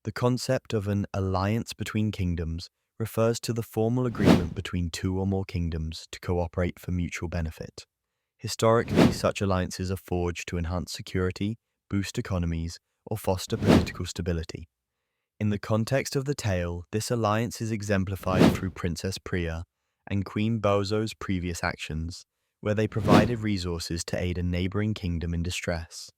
The concept of an alliance between kingdoms refers to the formal agreement between two or more kingdoms to cooperate for mutual benefit. Historically, such alliances are forged to enhance security, boost economies, or foster political stability. In the context of the tale, this alliance is exemplified through Princess Priya and Queen Bowzo's previous actions, where they provided resources to aid a neighboring kingdom in distress.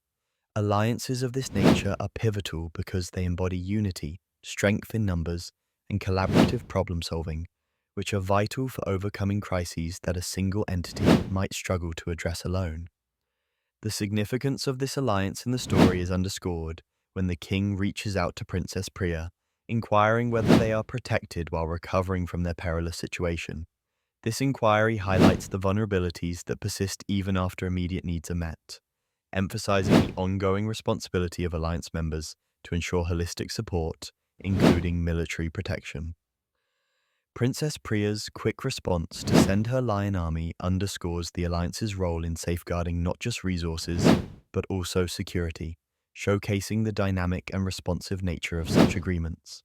Alliances of this nature are pivotal because they embody unity, strength in numbers, and collaborative problem-solving, which are vital for overcoming crises that a single entity might struggle to address alone. The significance of this alliance in the story is underscored when the king reaches out to Princess Priya, inquiring whether they are protected while recovering from their perilous situation. This inquiry highlights the vulnerabilities that persist even after immediate needs are met, emphasizing the ongoing responsibility of alliance members to ensure holistic support, including military protection. Princess Priya's quick response to send her lion army underscores the alliance's role in safeguarding not just resources, but also security, showcasing the dynamic and responsive nature of such agreements.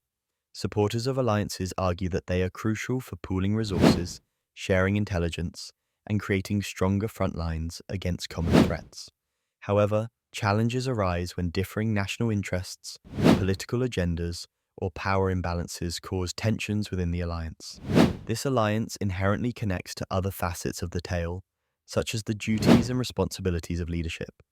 Supporters of alliances argue that they are crucial for pooling resources, sharing intelligence, and creating stronger front lines against common threats. However, challenges arise when differing national interests, political agendas, or power imbalances cause tensions within the alliance. This alliance inherently connects to other facets of the tale, such as the duties and responsibilities of leadership.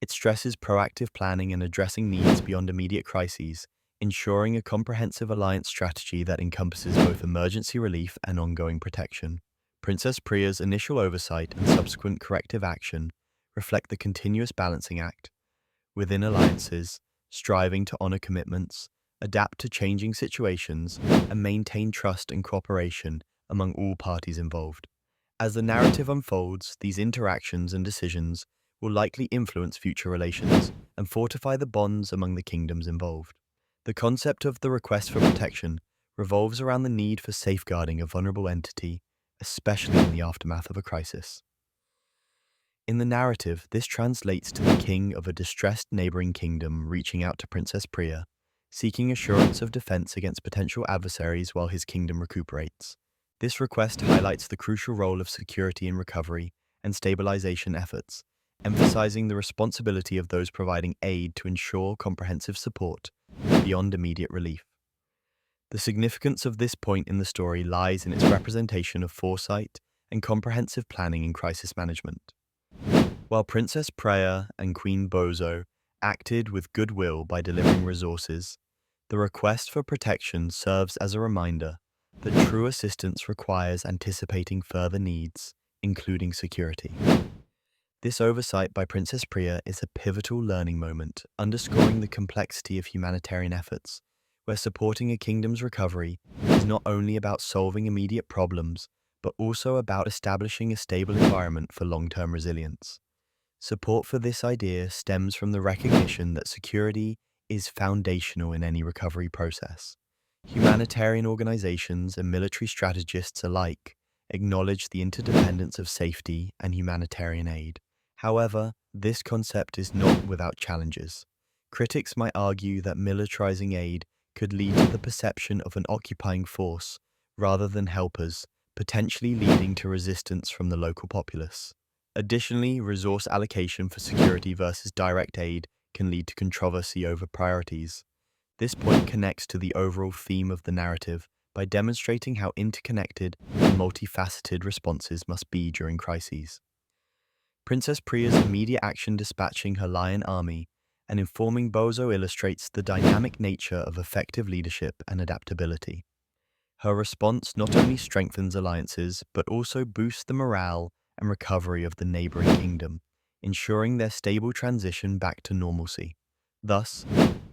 It stresses proactive planning and addressing needs beyond immediate crises, ensuring a comprehensive alliance strategy that encompasses both emergency relief and ongoing protection. Princess Priya's initial oversight and subsequent corrective action reflect the continuous balancing act within alliances, striving to honor commitments, adapt to changing situations, and maintain trust and cooperation among all parties involved. As the narrative unfolds, these interactions and decisions will likely influence future relations and fortify the bonds among the kingdoms involved. The concept of the request for protection revolves around the need for safeguarding a vulnerable entity, especially in the aftermath of a crisis. In the narrative, this translates to the king of a distressed neighboring kingdom reaching out to Princess Priya, seeking assurance of defense against potential adversaries while his kingdom recuperates. This request highlights the crucial role of security in recovery and stabilization efforts, emphasizing the responsibility of those providing aid to ensure comprehensive support beyond immediate relief. The significance of this point in the story lies in its representation of foresight and comprehensive planning in crisis management. While Princess Priya and Queen Bowzo acted with goodwill by delivering resources, the request for protection serves as a reminder that true assistance requires anticipating further needs, including security. This oversight by Princess Priya is a pivotal learning moment, underscoring the complexity of humanitarian efforts, where supporting a kingdom's recovery is not only about solving immediate problems, but also about establishing a stable environment for long-term resilience. Support for this idea stems from the recognition that security is foundational in any recovery process. Humanitarian organizations and military strategists alike acknowledge the interdependence of safety and humanitarian aid. However, this concept is not without challenges. Critics might argue that militarizing aid could lead to the perception of an occupying force rather than helpers, potentially leading to resistance from the local populace. Additionally, resource allocation for security versus direct aid can lead to controversy over priorities. This point connects to the overall theme of the narrative by demonstrating how interconnected and multifaceted responses must be during crises. Princess Priya's immediate action dispatching her lion army and informing Bowzo illustrates the dynamic nature of effective leadership and adaptability. Her response not only strengthens alliances, but also boosts the morale and recovery of the neighboring kingdom, ensuring their stable transition back to normalcy. Thus,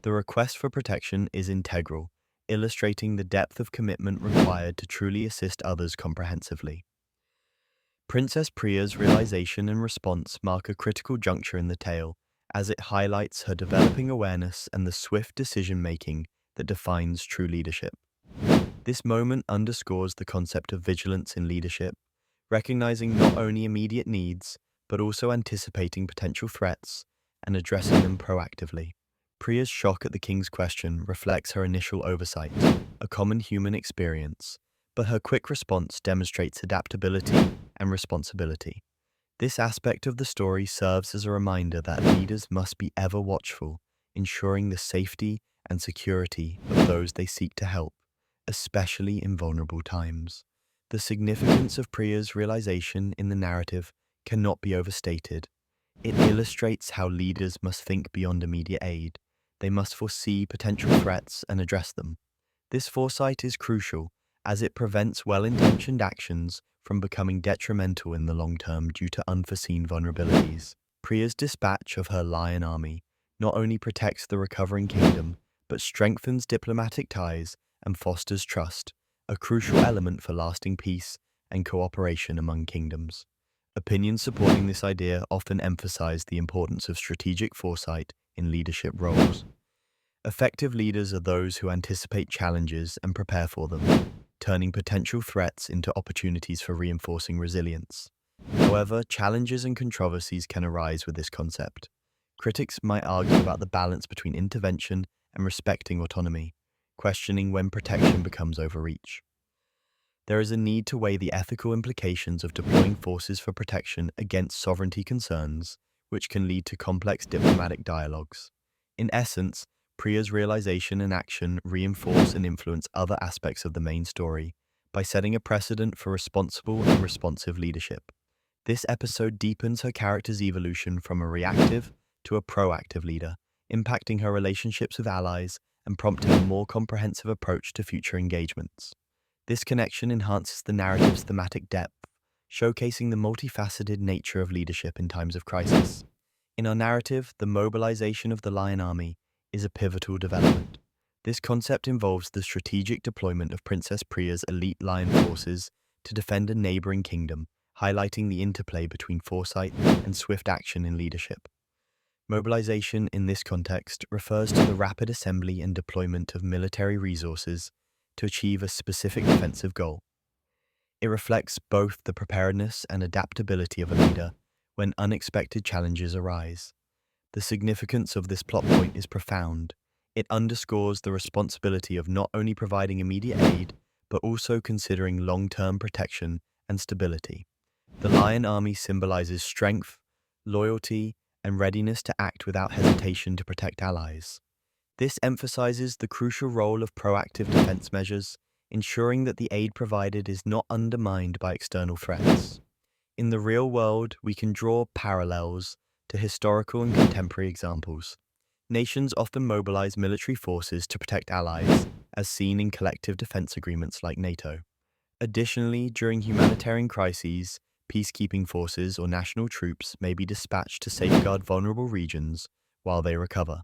the request for protection is integral, illustrating the depth of commitment required to truly assist others comprehensively. Princess Priya's realization and response mark a critical juncture in the tale, as it highlights her developing awareness and the swift decision-making that defines true leadership. This moment underscores the concept of vigilance in leadership, recognizing not only immediate needs, but also anticipating potential threats and addressing them proactively. Priya's shock at the king's question reflects her initial oversight, a common human experience, but her quick response demonstrates adaptability and responsibility. This aspect of the story serves as a reminder that leaders must be ever watchful, ensuring the safety and security of those they seek to help, especially in vulnerable times. The significance of Priya's realization in the narrative cannot be overstated. It illustrates how leaders must think beyond immediate aid. They must foresee potential threats and address them. This foresight is crucial as it prevents well-intentioned actions from becoming detrimental in the long term due to unforeseen vulnerabilities. Priya's dispatch of her lion army not only protects the recovering kingdom, but strengthens diplomatic ties and fosters trust, a crucial element for lasting peace and cooperation among kingdoms. Opinions supporting this idea often emphasize the importance of strategic foresight in leadership roles. Effective leaders are those who anticipate challenges and prepare for them, turning potential threats into opportunities for reinforcing resilience. However, challenges and controversies can arise with this concept. Critics might argue about the balance between intervention and respecting autonomy, questioning when protection becomes overreach. There is a need to weigh the ethical implications of deploying forces for protection against sovereignty concerns, which can lead to complex diplomatic dialogues. In essence, Priya's realization and action reinforce and influence other aspects of the main story by setting a precedent for responsible and responsive leadership. This episode deepens her character's evolution from a reactive to a proactive leader, impacting her relationships with allies and prompting a more comprehensive approach to future engagements. This connection enhances the narrative's thematic depth, showcasing the multifaceted nature of leadership in times of crisis. In our narrative, the mobilization of the Lion Army is a pivotal development. This concept involves the strategic deployment of Princess Priya's elite lion forces to defend a neighboring kingdom, highlighting the interplay between foresight and swift action in leadership. Mobilization in this context refers to the rapid assembly and deployment of military resources to achieve a specific defensive goal. It reflects both the preparedness and adaptability of a leader when unexpected challenges arise. The significance of this plot point is profound. It underscores the responsibility of not only providing immediate aid, but also considering long-term protection and stability. The Lion Army symbolizes strength, loyalty, and readiness to act without hesitation to protect allies. This emphasizes the crucial role of proactive defense measures, ensuring that the aid provided is not undermined by external threats. In the real world, we can draw parallels to historical and contemporary examples. Nations often mobilize military forces to protect allies, as seen in collective defense agreements like NATO. Additionally, during humanitarian crises, peacekeeping forces or national troops may be dispatched to safeguard vulnerable regions while they recover.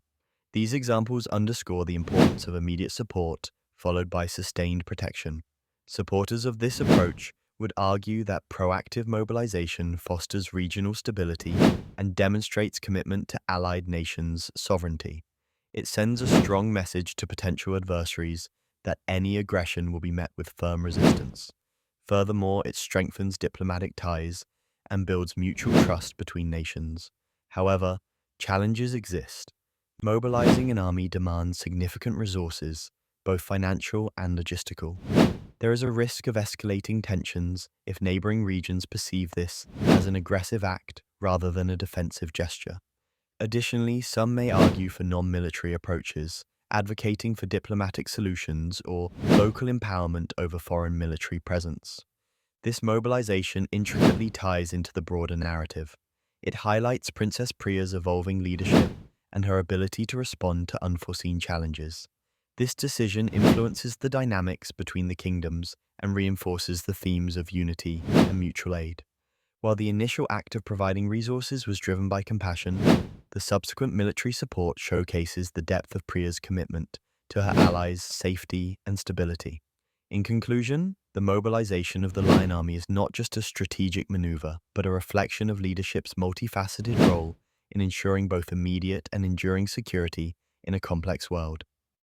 These examples underscore the importance of immediate support, followed by sustained protection. Supporters of this approach would argue that proactive mobilization fosters regional stability and demonstrates commitment to allied nations' sovereignty. It sends a strong message to potential adversaries that any aggression will be met with firm resistance. Furthermore, it strengthens diplomatic ties and builds mutual trust between nations. However, challenges exist. Mobilizing an army demands significant resources, both financial and logistical. There is a risk of escalating tensions if neighboring regions perceive this as an aggressive act rather than a defensive gesture. Additionally, some may argue for non-military approaches, advocating for diplomatic solutions or local empowerment over foreign military presence. This mobilization intricately ties into the broader narrative. It highlights Princess Priya's evolving leadership and her ability to respond to unforeseen challenges. This decision influences the dynamics between the kingdoms and reinforces the themes of unity and mutual aid. While the initial act of providing resources was driven by compassion, the subsequent military support showcases the depth of Priya's commitment to her allies' safety and stability. In conclusion, the mobilization of the Lion Army is not just a strategic maneuver, but a reflection of leadership's multifaceted role in ensuring both immediate and enduring security in a complex world.